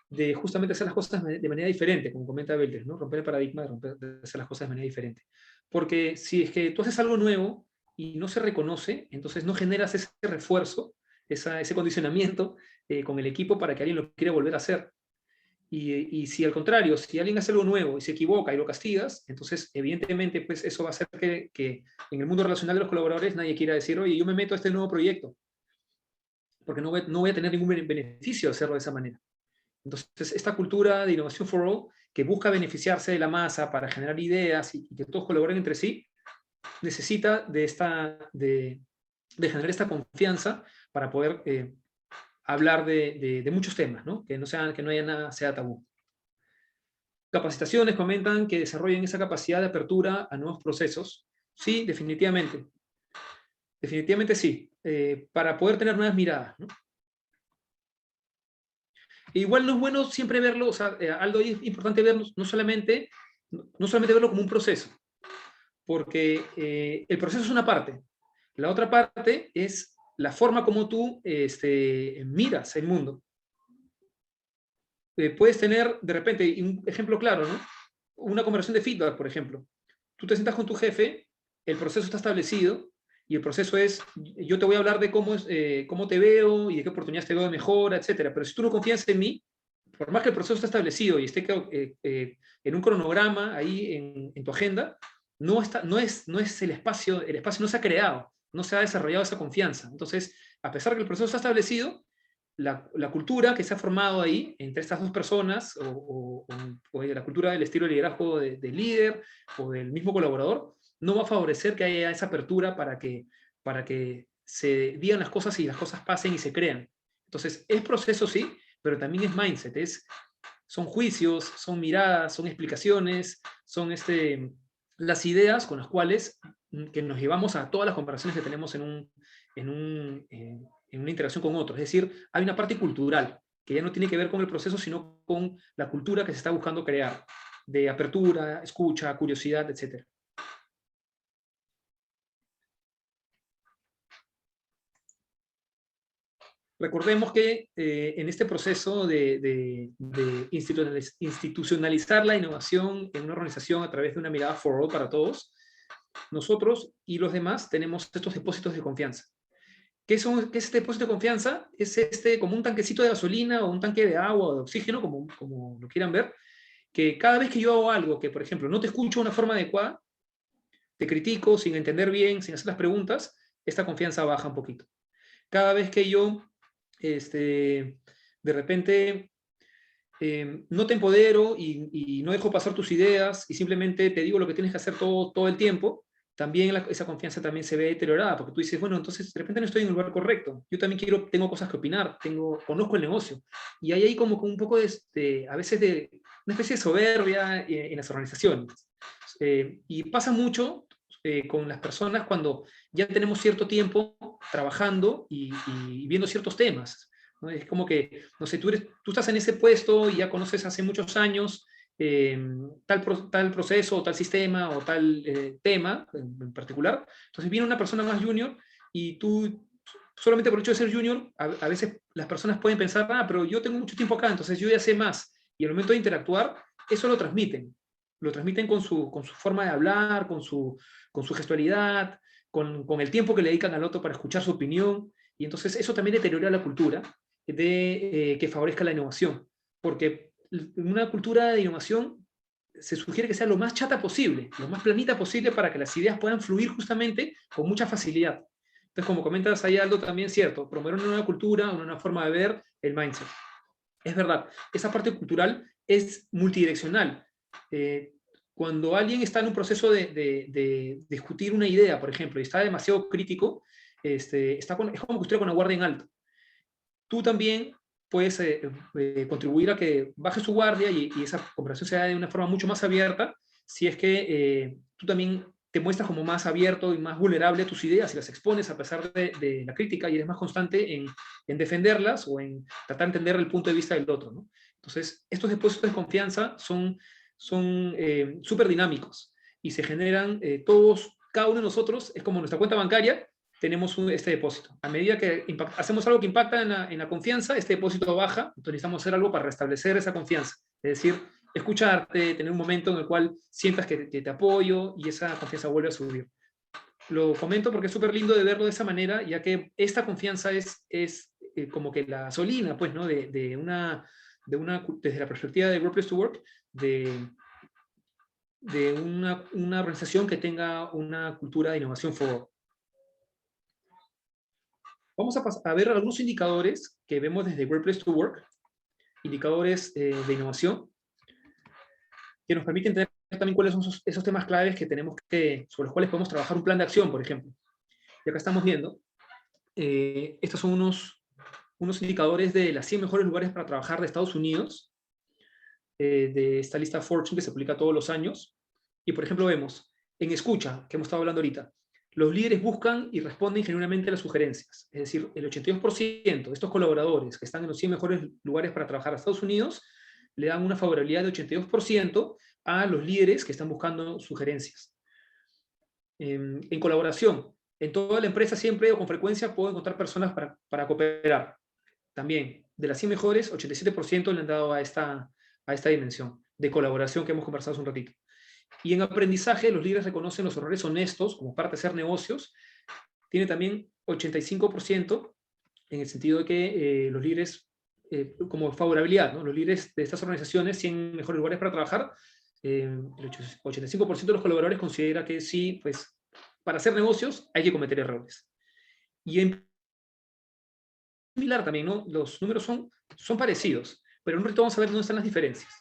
de justamente hacer las cosas de manera diferente, como comenta Beldes, ¿no? Romper el paradigma de hacer las cosas de manera diferente. Porque si es que tú haces algo nuevo y no se reconoce, entonces no generas ese refuerzo, ese condicionamiento con el equipo para que alguien lo quiera volver a hacer. Y si al contrario, si alguien hace algo nuevo y se equivoca y lo castigas, entonces evidentemente pues eso va a hacer que en el mundo relacional de los colaboradores nadie quiera decir, oye, yo me meto a este nuevo proyecto, porque no voy a tener ningún beneficio de hacerlo de esa manera. Entonces, esta cultura de Innovation for All, que busca beneficiarse de la masa para generar ideas y que todos colaboren entre sí, necesita de generar esta confianza para poder hablar de muchos temas, ¿no? Que no haya nada sea tabú. Capacitaciones comentan que desarrollen esa capacidad de apertura a nuevos procesos. Sí, definitivamente. Definitivamente sí. Para poder tener nuevas miradas, ¿no? E igual no es bueno siempre verlo, o sea, Aldo, es importante verlo no solamente verlo como un proceso, porque el proceso es una parte. La otra parte es la forma como tú miras el mundo. Puedes tener, de repente, un ejemplo claro, ¿no? Una conversación de feedback, por ejemplo. Tú te sientas con tu jefe, el proceso está establecido, y el proceso es, yo te voy a hablar de cómo te veo y de qué oportunidades te veo de mejora, etcétera. Pero si tú no confías en mí, por más que el proceso esté establecido y esté en un cronograma ahí en tu agenda, no es el espacio no se ha creado, no se ha desarrollado esa confianza. Entonces, a pesar de que el proceso está establecido, la cultura que se ha formado ahí entre estas dos personas, o la cultura del estilo de liderazgo del líder o del mismo colaborador, no va a favorecer que haya esa apertura para que se digan las cosas y las cosas pasen y se crean. Entonces, es proceso sí, pero también es mindset, son juicios, son miradas, son explicaciones, son las ideas con las cuales que nos llevamos a todas las comparaciones que tenemos en una interacción con otros. Es decir, hay una parte cultural que ya no tiene que ver con el proceso, sino con la cultura que se está buscando crear, de apertura, escucha, curiosidad, etc. Recordemos que en este proceso de institucionalizar la innovación en una organización a través de una mirada for all para todos, nosotros y los demás tenemos estos depósitos de confianza. ¿Qué es este depósito de confianza? Es como un tanquecito de gasolina o un tanque de agua o de oxígeno, como lo quieran ver, que cada vez que yo hago algo que, por ejemplo, no te escucho de una forma adecuada, te critico sin entender bien, sin hacer las preguntas, esta confianza baja un poquito. Cada vez que yo, de repente, no te empodero y no dejo pasar tus ideas y simplemente te digo lo que tienes que hacer todo el tiempo, también esa confianza también se ve deteriorada, porque tú dices, bueno, entonces de repente no estoy en el lugar correcto, yo también tengo cosas que opinar, conozco el negocio, y hay como un poco a veces de una especie de soberbia en las organizaciones. Y pasa mucho con las personas cuando ya tenemos cierto tiempo trabajando y viendo ciertos temas, ¿no? Es como que, no sé, tú estás en ese puesto y ya conoces hace muchos años tal proceso, o tal sistema, o tal tema en particular. Entonces viene una persona más junior y tú, solamente por el hecho de ser junior, a veces las personas pueden pensar, pero yo tengo mucho tiempo acá, entonces yo ya sé más. Y al momento de interactuar, eso lo transmiten. Lo transmiten con su forma de hablar, con su gestualidad, con el tiempo que le dedican al otro para escuchar su opinión. Y entonces eso también deteriora la cultura que favorezca la innovación. Porque en una cultura de innovación se sugiere que sea lo más chata posible, lo más planita posible para que las ideas puedan fluir justamente con mucha facilidad. Entonces, como comentas ahí, Aldo, también es cierto, promover una nueva cultura, una nueva forma de ver el mindset. Es verdad, esa parte cultural es multidireccional. Cuando alguien está en un proceso de discutir una idea, por ejemplo, y está demasiado crítico, es como que estuviera con la guardia en alto. Tú también puedes contribuir a que baje su guardia y esa conversación sea de una forma mucho más abierta si es que tú también te muestras como más abierto y más vulnerable a tus ideas y las expones a pesar de la crítica y eres más constante en defenderlas o en tratar de entender el punto de vista del otro, ¿no? Entonces, estos depósitos de confianza son súper dinámicos y se generan cada uno de nosotros, es como nuestra cuenta bancaria, tenemos este depósito. A medida que hacemos algo que impacta en la confianza, este depósito baja, entonces necesitamos hacer algo para restablecer esa confianza. Es decir, escucharte, tener un momento en el cual sientas que te apoyo y esa confianza vuelve a subir. Lo comento porque es súper lindo de verlo de esa manera, ya que esta confianza es como que la gasolina, pues, ¿no? Desde la perspectiva de Great Place to Work, de una organización que tenga una cultura de innovación for. Vamos a ver algunos indicadores que vemos desde Great Place to Work indicadores de innovación, que nos permiten entender también cuáles son esos temas claves que tenemos sobre los cuales podemos trabajar un plan de acción, por ejemplo. Y acá estamos viendo, estos son unos indicadores de las 100 mejores lugares para trabajar de Estados Unidos, de esta lista Fortune que se publica todos los años. Y por ejemplo vemos, en escucha, que hemos estado hablando ahorita, los líderes buscan y responden genuinamente a las sugerencias. Es decir, el 82% de estos colaboradores que están en los 100 mejores lugares para trabajar a Estados Unidos le dan una favorabilidad de 82% a los líderes que están buscando sugerencias. En colaboración, en toda la empresa siempre o con frecuencia puedo encontrar personas para cooperar. También, de las 100 mejores, 87% le han dado a esta dimensión de colaboración que hemos conversado hace un ratito. Y en aprendizaje, los líderes reconocen los errores honestos como parte de hacer negocios. Tiene también 85% en el sentido de que los líderes, como favorabilidad, ¿no? Los líderes de estas organizaciones, 100 mejores lugares para trabajar, el 85% de los colaboradores considera que sí, pues, para hacer negocios hay que cometer errores. Y en similar también, ¿no? Los números son parecidos, pero en un momento vamos a ver dónde están las diferencias.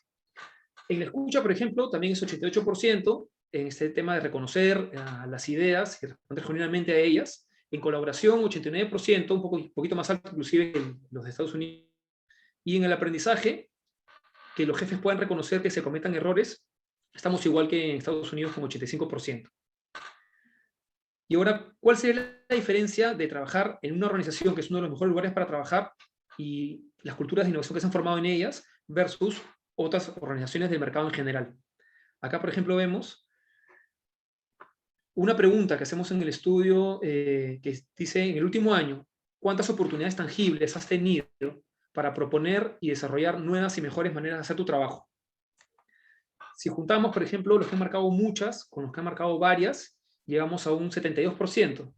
En la escucha, por ejemplo, también es 88% en este tema de reconocer las ideas y responder genuinamente a ellas. En colaboración, 89%, un poquito más alto inclusive que los de Estados Unidos. Y en el aprendizaje, que los jefes puedan reconocer que se cometan errores, estamos igual que en Estados Unidos con 85%. Y ahora, ¿cuál sería la diferencia de trabajar en una organización que es uno de los mejores lugares para trabajar y las culturas de innovación que se han formado en ellas versus otras organizaciones del mercado en general? Acá, por ejemplo, vemos una pregunta que hacemos en el estudio que dice, en el último año, ¿cuántas oportunidades tangibles has tenido para proponer y desarrollar nuevas y mejores maneras de hacer tu trabajo? Si juntamos, por ejemplo, los que han marcado muchas con los que han marcado varias, llegamos a un 72%.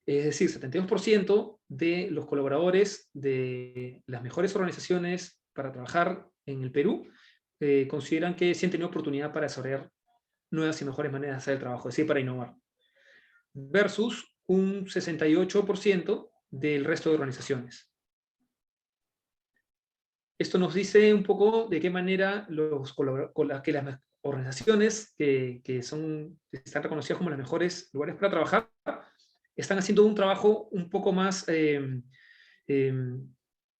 Es decir, 72% de los colaboradores de las mejores organizaciones para trabajar en el Perú consideran que sí han tenido oportunidad para desarrollar nuevas y mejores maneras de hacer el trabajo, es decir, para innovar. Versus un 68% del resto de organizaciones. Esto nos dice un poco de qué manera las organizaciones que están reconocidas como las mejores lugares para trabajar están haciendo un trabajo un poco más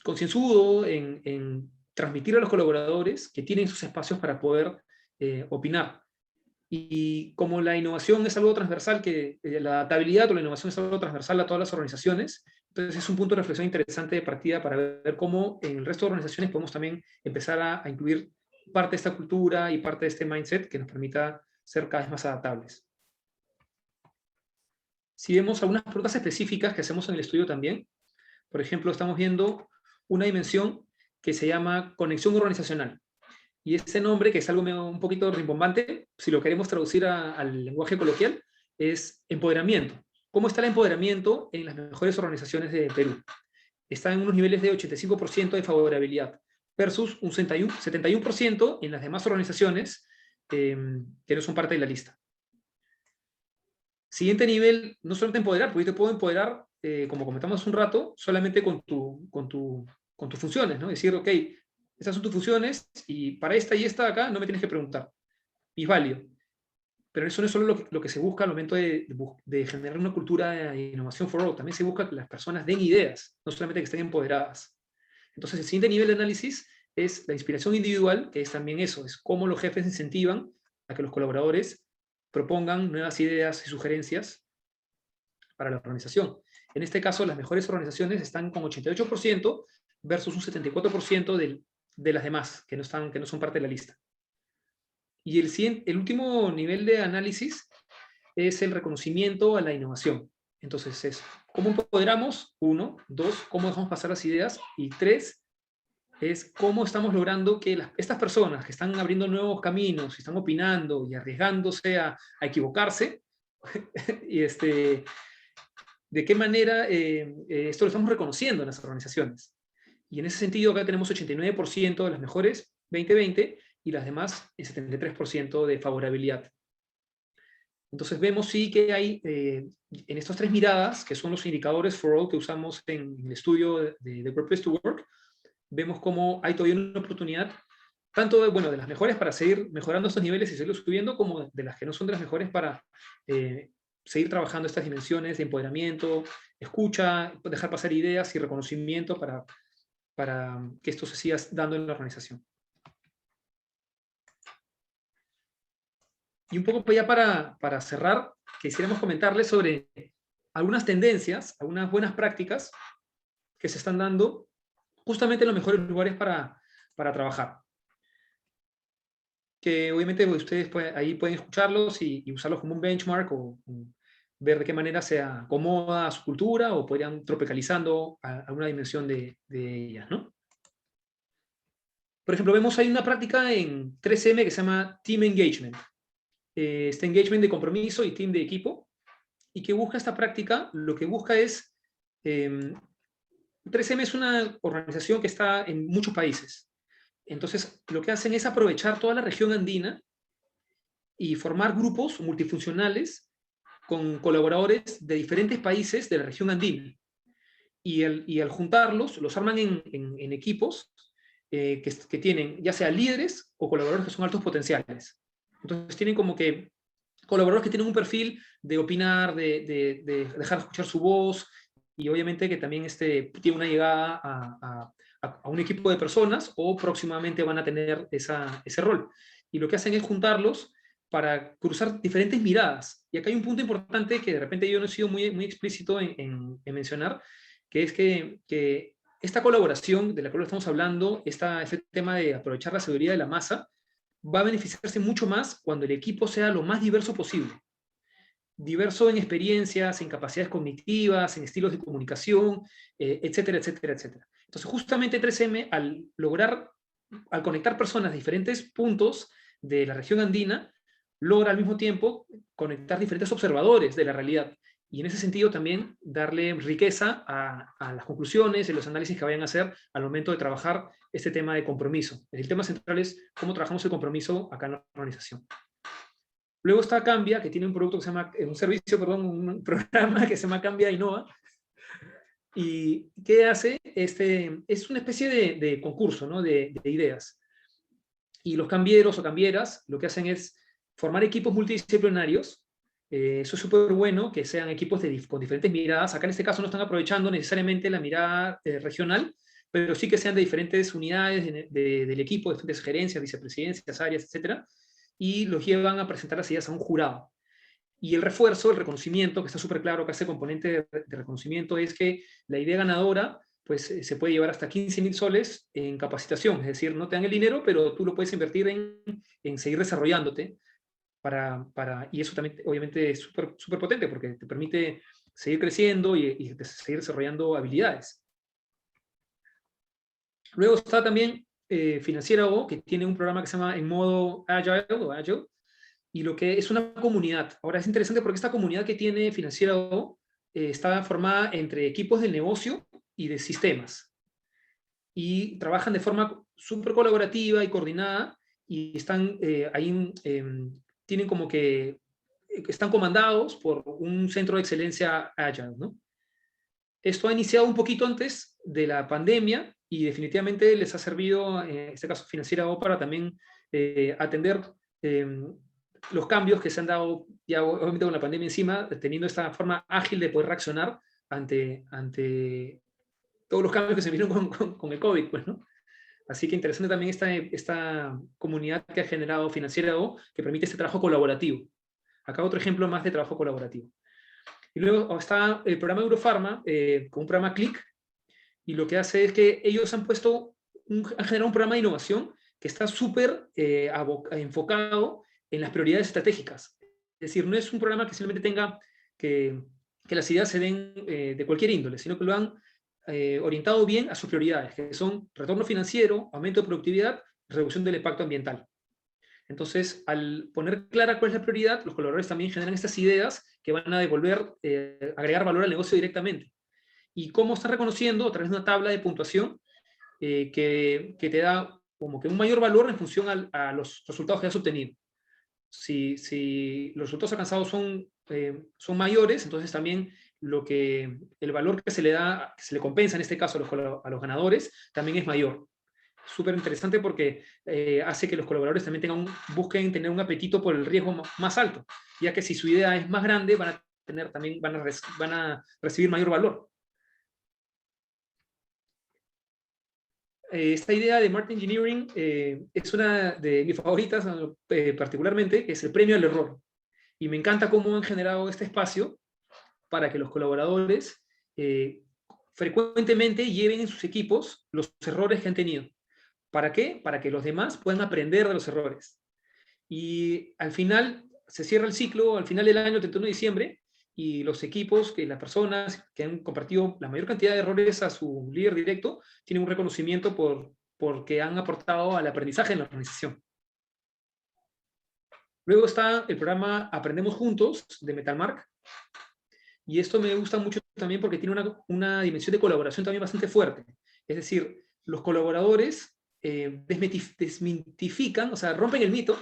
concienzudo en transmitir a los colaboradores que tienen sus espacios para poder opinar. Y como la innovación es algo transversal, la adaptabilidad o la innovación es algo transversal a todas las organizaciones, entonces es un punto de reflexión interesante de partida para ver cómo en el resto de organizaciones podemos también empezar a incluir parte de esta cultura y parte de este mindset que nos permita ser cada vez más adaptables. Si vemos algunas preguntas específicas que hacemos en el estudio también, por ejemplo, estamos viendo una dimensión que se llama conexión organizacional. Y ese nombre, que es algo un poquito rimbombante, si lo queremos traducir al lenguaje coloquial, es empoderamiento. ¿Cómo está el empoderamiento en las mejores organizaciones de Perú? Está en unos niveles de 85% de favorabilidad, versus un 71% en las demás organizaciones que no son parte de la lista. Siguiente nivel, no solamente empoderar, porque yo te puedo empoderar, como comentamos hace un rato, solamente con tus funciones, ¿no? Decir, ok, estas son tus funciones y para esta y esta de acá no me tienes que preguntar. Y es válido. Pero eso no es solo lo que se busca al momento de generar una cultura de innovación for all. También se busca que las personas den ideas, no solamente que estén empoderadas. Entonces, el siguiente nivel de análisis es la inspiración individual, que es también eso, es cómo los jefes incentivan a que los colaboradores propongan nuevas ideas y sugerencias para la organización. En este caso, las mejores organizaciones están con 88% versus un 74% de las demás, que no son parte de la lista. Y el último nivel de análisis es el reconocimiento a la innovación. Entonces es, ¿cómo empoderamos? 1, 2, ¿cómo dejamos pasar las ideas? Y 3, es cómo estamos logrando que estas personas que están abriendo nuevos caminos, y están opinando y arriesgándose a equivocarse, y de qué manera esto lo estamos reconociendo en las organizaciones. Y en ese sentido, acá tenemos 89% de las mejores 2020 y las demás el 73% de favorabilidad. Entonces vemos sí que hay en estas tres miradas, que son los indicadores for all que usamos en el estudio de Great Place to Work, vemos cómo hay todavía una oportunidad, tanto de, bueno, de las mejores para seguir mejorando estos niveles y seguirlos subiendo, como de las que no son de las mejores para seguir trabajando estas dimensiones de empoderamiento, escucha, dejar pasar ideas y reconocimiento para que esto se siga dando en la organización. Y un poco ya para cerrar, quisiéramos comentarles sobre algunas tendencias, algunas buenas prácticas que se están dando justamente en los mejores lugares para trabajar. Que obviamente ustedes ahí pueden escucharlos y usarlos como un benchmark o ver de qué manera se acomoda a su cultura o podrían tropicalizando a alguna dimensión de ellas, ¿no? Por ejemplo, vemos ahí una práctica en 3M que se llama Team Engagement. Este engagement de compromiso y team de equipo. ¿Y qué busca esta práctica? Lo que busca es... 3M es una organización que está en muchos países. Entonces, lo que hacen es aprovechar toda la región andina y formar grupos multifuncionales con colaboradores de diferentes países de la región andina. Y al juntarlos, los arman en equipos que tienen ya sea líderes o colaboradores que son altos potenciales. Entonces tienen como que colaboradores que tienen un perfil de opinar, de dejar escuchar su voz, y obviamente que también tiene una llegada a un equipo de personas o próximamente van a tener ese rol. Y lo que hacen es juntarlos para cruzar diferentes miradas. Y acá hay un punto importante que de repente yo no he sido muy, muy explícito en mencionar, que es que esta colaboración de la cual estamos hablando, este tema de aprovechar la sabiduría de la masa, va a beneficiarse mucho más cuando el equipo sea lo más diverso posible. Diverso en experiencias, en capacidades cognitivas, en estilos de comunicación, etcétera, etcétera, etcétera. Entonces, justamente 3M, al conectar personas de diferentes puntos de la región andina, logra al mismo tiempo conectar diferentes observadores de la realidad. Y en ese sentido también darle riqueza a las conclusiones y los análisis que vayan a hacer al momento de trabajar este tema de compromiso. El tema central es cómo trabajamos el compromiso acá en la organización. Luego está Cambia, que tiene un producto que se llama, un programa que se llama Cambia Innova. ¿Y qué hace? Es una especie de concurso, ¿no? de ideas. Y los cambieros o cambieras lo que hacen es formar equipos multidisciplinarios. Eso es súper bueno, que sean equipos con diferentes miradas. Acá en este caso no están aprovechando necesariamente la mirada regional, pero sí que sean de diferentes unidades del equipo, de diferentes gerencias, vicepresidencias, áreas, etcétera, y los llevan a presentar las ideas a un jurado. Y el refuerzo, el reconocimiento, que está súper claro que este componente de reconocimiento es que la idea ganadora pues se puede llevar hasta 15.000 soles en capacitación, es decir, no te dan el dinero, pero tú lo puedes invertir en seguir desarrollándote, y eso también obviamente es súper súper potente porque te permite seguir creciendo y seguir desarrollando habilidades. Luego está también Financiera O, que tiene un programa que se llama En Modo Agile, y lo que es una comunidad. Ahora es interesante porque esta comunidad que tiene Financiera O está formada entre equipos del negocio y de sistemas. Y trabajan de forma súper colaborativa y coordinada y están ahí, tienen como que están comandados por un centro de excelencia Agile, ¿no? Esto ha iniciado un poquito antes de la pandemia y definitivamente les ha servido, en este caso Financiera O, para también atender los cambios que se han dado ya obviamente con la pandemia encima, teniendo esta forma ágil de poder reaccionar ante todos los cambios que se vinieron con el COVID, pues, ¿no? Así que interesante también esta comunidad que ha generado Financiera O, que permite este trabajo colaborativo. Acá otro ejemplo más de trabajo colaborativo. Y luego está el programa Eurofarma, con un programa CLIC, y lo que hace es que ellos han generado un programa de innovación que está súper enfocado en las prioridades estratégicas. Es decir, no es un programa que simplemente tenga que las ideas se den de cualquier índole, sino que lo han orientado bien a sus prioridades, que son retorno financiero, aumento de productividad, reducción del impacto ambiental. Entonces, al poner clara cuál es la prioridad, los colaboradores también generan estas ideas que van a agregar valor al negocio directamente. ¿Y cómo están reconociendo? A través de una tabla de puntuación que te da como que un mayor valor en función a los resultados que has obtenido. Si los resultados alcanzados son mayores, entonces también el valor que se le da, que se le compensa en este caso a los ganadores, también es mayor. Súper interesante porque hace que los colaboradores también busquen tener un apetito por el riesgo más alto, ya que si su idea es más grande, van a recibir mayor valor. Esta idea de Martin Engineering es una de mis favoritas, particularmente, que es el premio al error. Y me encanta cómo han generado este espacio para que los colaboradores frecuentemente lleven en sus equipos los errores que han tenido. ¿Para qué? Para que los demás puedan aprender de los errores. Y al final se cierra el ciclo, al final del año, 31 de diciembre, y los equipos, las personas que han compartido la mayor cantidad de errores a su líder directo, tienen un reconocimiento porque han aportado al aprendizaje en la organización. Luego está el programa Aprendemos Juntos de Metalmark, y esto me gusta mucho también porque tiene una dimensión de colaboración también bastante fuerte. Es decir, los colaboradores desmitifican, o sea, rompen el mito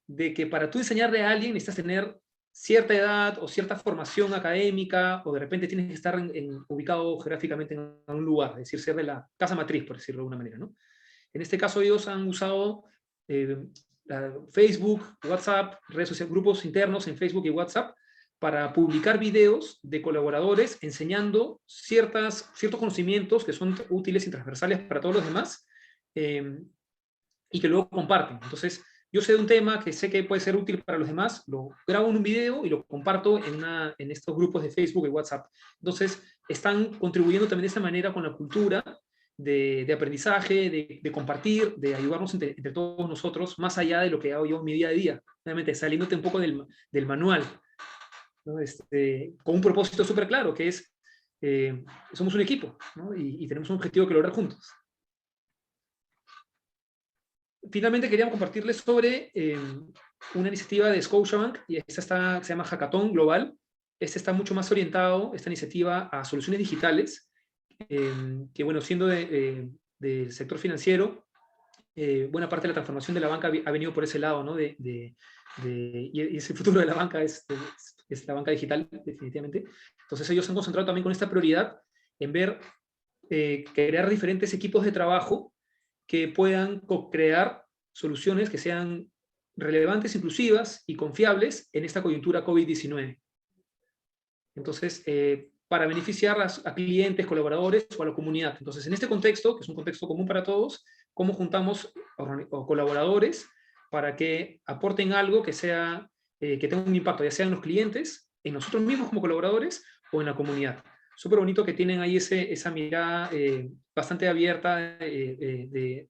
de que para tú enseñarle a alguien necesitas tener cierta edad o cierta formación académica, o de repente tienes que estar ubicado geográficamente en un lugar, es decir, ser de la casa matriz, por decirlo de alguna manera, ¿no? En este caso ellos han usado Facebook, WhatsApp, redes sociales, grupos internos en Facebook y WhatsApp, para publicar videos de colaboradores enseñando ciertos conocimientos que son útiles y transversales para todos los demás, y que luego comparten. Entonces, yo sé de un tema que sé que puede ser útil para los demás, lo grabo en un video y lo comparto en estos grupos de Facebook y WhatsApp. Entonces, están contribuyendo también de esta manera con la cultura de aprendizaje, de compartir, de ayudarnos entre todos nosotros, más allá de lo que hago yo en mi día a día. Obviamente, saliéndote un poco del manual, ¿no? Con un propósito súper claro, que es, somos un equipo, ¿no? y tenemos un objetivo que lograr juntos. Finalmente queríamos compartirles sobre una iniciativa de Scotiabank, y esta se llama Hackathon Global. Este está mucho más orientado, esta iniciativa, a soluciones digitales, que bueno, siendo del sector financiero, buena parte de la transformación de la banca ha venido por ese lado, ¿no? Y ese futuro de la banca es la banca digital, definitivamente. Entonces ellos se han concentrado también con esta prioridad en ver, crear diferentes equipos de trabajo que puedan co-crear soluciones que sean relevantes, inclusivas y confiables en esta coyuntura COVID-19. Entonces, para beneficiar a clientes, colaboradores o a la comunidad. Entonces, en este contexto, que es un contexto común para todos, ¿cómo juntamos colaboradores para que aporten algo que tenga un impacto, ya sea en los clientes, en nosotros mismos como colaboradores o en la comunidad? Súper bonito que tienen ahí esa mirada bastante abierta de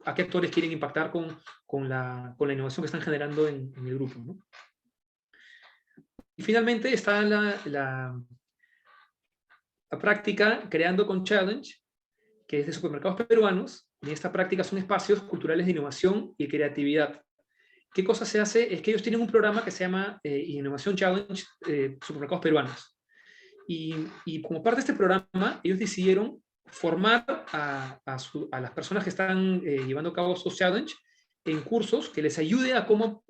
a qué actores quieren impactar con la innovación que están generando en el grupo, ¿no? Y finalmente está la práctica Creando con Challenge, que es de supermercados peruanos, y esta práctica son espacios culturales de innovación y creatividad. ¿Qué cosa se hace? Es que ellos tienen un programa que se llama Innovación Challenge Supermercados Peruanos. Y como parte de este programa, ellos decidieron formar a las personas que están llevando a cabo estos challenges en cursos que les ayude a cómo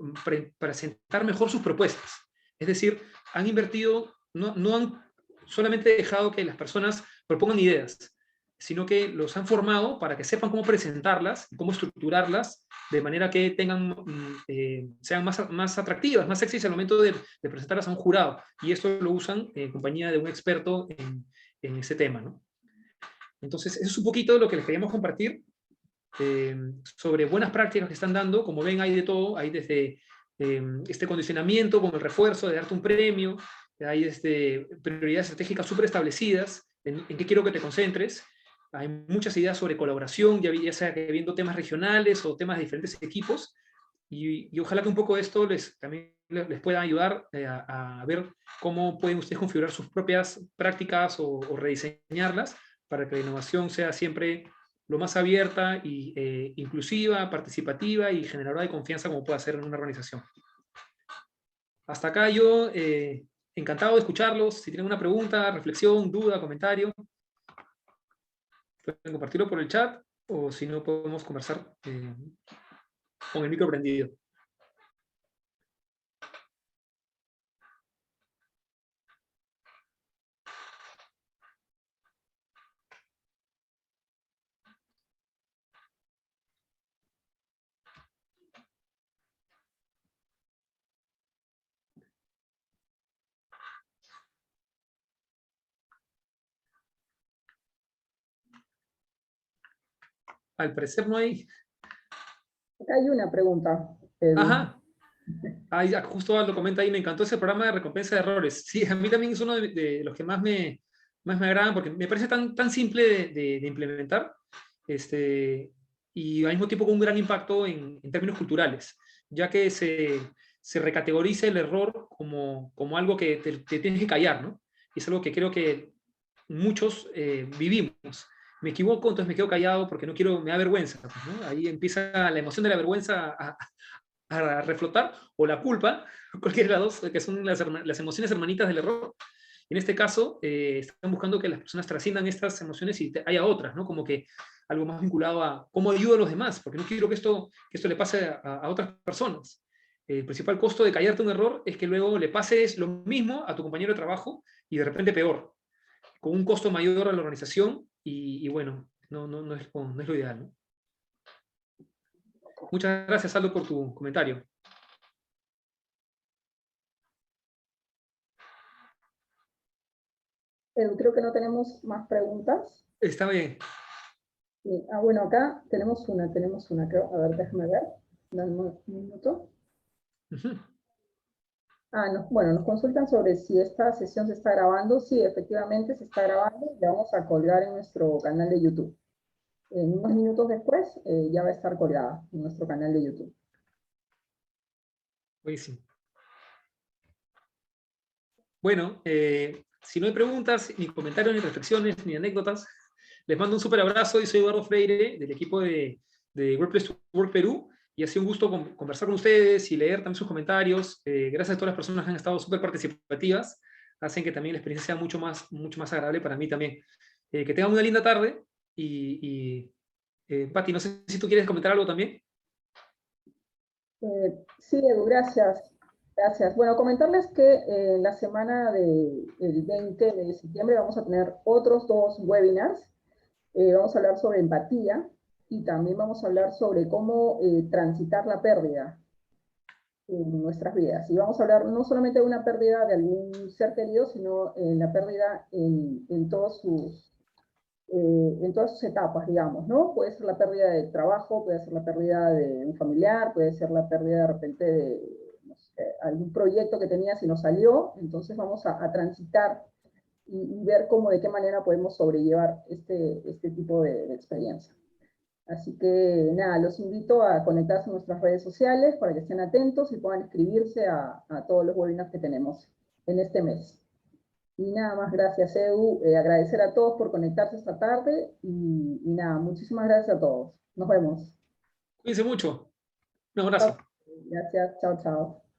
presentar mejor sus propuestas. Es decir, han invertido, no han solamente dejado que las personas propongan ideas, sino que los han formado para que sepan cómo presentarlas, cómo estructurarlas, de manera que sean más atractivas, más sexys al momento de presentarlas a un jurado. Y esto lo usan en compañía de un experto en ese tema, ¿no? Entonces, eso es un poquito lo que les queríamos compartir sobre buenas prácticas que están dando. Como ven, hay de todo. Hay desde este condicionamiento, como el refuerzo de darte un premio. Hay prioridades estratégicas súper establecidas, en qué quiero que te concentres. Hay muchas ideas sobre colaboración, ya sea que viendo temas regionales o temas de diferentes equipos, y ojalá que un poco esto también les pueda ayudar a ver cómo pueden ustedes configurar sus propias prácticas o rediseñarlas para que la innovación sea siempre lo más abierta y inclusiva, participativa y generadora de confianza como puede ser en una organización. Hasta acá yo encantado de escucharlos. Si tienen una pregunta, reflexión, duda, comentario, pueden compartirlo por el chat, o si no, podemos conversar con el micro prendido. al parecer no hay... Acá hay una pregunta, Edu. Ajá. Ahí, justo lo comenta ahí, me encantó ese programa de recompensa de errores. Sí, a mí también es uno de los que más me agradan, porque me parece tan simple de implementar, y al mismo tiempo con un gran impacto en términos culturales, ya que se recategoriza el error como algo que te tienes que callar, ¿no? Y es algo que creo que muchos vivimos. Me equivoco, entonces me quedo callado porque no quiero, me da vergüenza, ¿no? Ahí empieza la emoción de la vergüenza a reflotar, o la culpa, cualquiera de las dos, que son las emociones hermanitas del error. En este caso, están buscando que las personas trasciendan estas emociones y haya otras, ¿no? Como que algo más vinculado a cómo ayudo a los demás, porque no quiero que esto le pase a otras personas. El principal costo de callarte un error es que luego le pases lo mismo a tu compañero de trabajo y de repente peor, con un costo mayor a la organización y bueno, no es lo ideal, ¿no? Muchas gracias, Aldo, por tu comentario. Edu, creo que no tenemos más preguntas. Está bien. Bueno, acá tenemos una, creo. A ver, déjame ver. Dame un minuto. Uh-huh. Bueno, nos consultan sobre si esta sesión se está grabando. Sí, efectivamente se está grabando y la vamos a colgar en nuestro canal de YouTube. En unos minutos después ya va a estar colgada en nuestro canal de YouTube. Buenísimo. Bueno, si no hay preguntas, ni comentarios, ni reflexiones, ni anécdotas, les mando un súper abrazo. Y soy Eduardo Freire, del equipo de Workplace to Work Perú, y ha sido un gusto conversar con ustedes y leer también sus comentarios. Gracias a todas las personas que han estado súper participativas, hacen que también la experiencia sea mucho más agradable para mí también. Que tengan una linda tarde, y Pati, no sé si tú quieres comentar algo también. Sí, Edu, gracias. Gracias. Bueno, comentarles que la semana del 20 de septiembre vamos a tener otros 2 webinars. Vamos a hablar sobre empatía y también vamos a hablar sobre cómo transitar la pérdida en nuestras vidas. Y vamos a hablar no solamente de una pérdida de algún ser querido, sino en la pérdida en todas sus etapas, digamos, ¿no? Puede ser la pérdida de trabajo, puede ser la pérdida de un familiar, puede ser la pérdida de repente de no sé, algún proyecto que tenías y no salió. Entonces vamos a transitar y ver cómo, de qué manera podemos sobrellevar este tipo de experiencia. Así que nada, los invito a conectarse a nuestras redes sociales para que estén atentos y puedan inscribirse a todos los webinars que tenemos en este mes. Y nada más, gracias Edu, agradecer a todos por conectarse esta tarde y nada, muchísimas gracias a todos. Nos vemos. Cuídense mucho. Un abrazo. Gracias, chao, chao.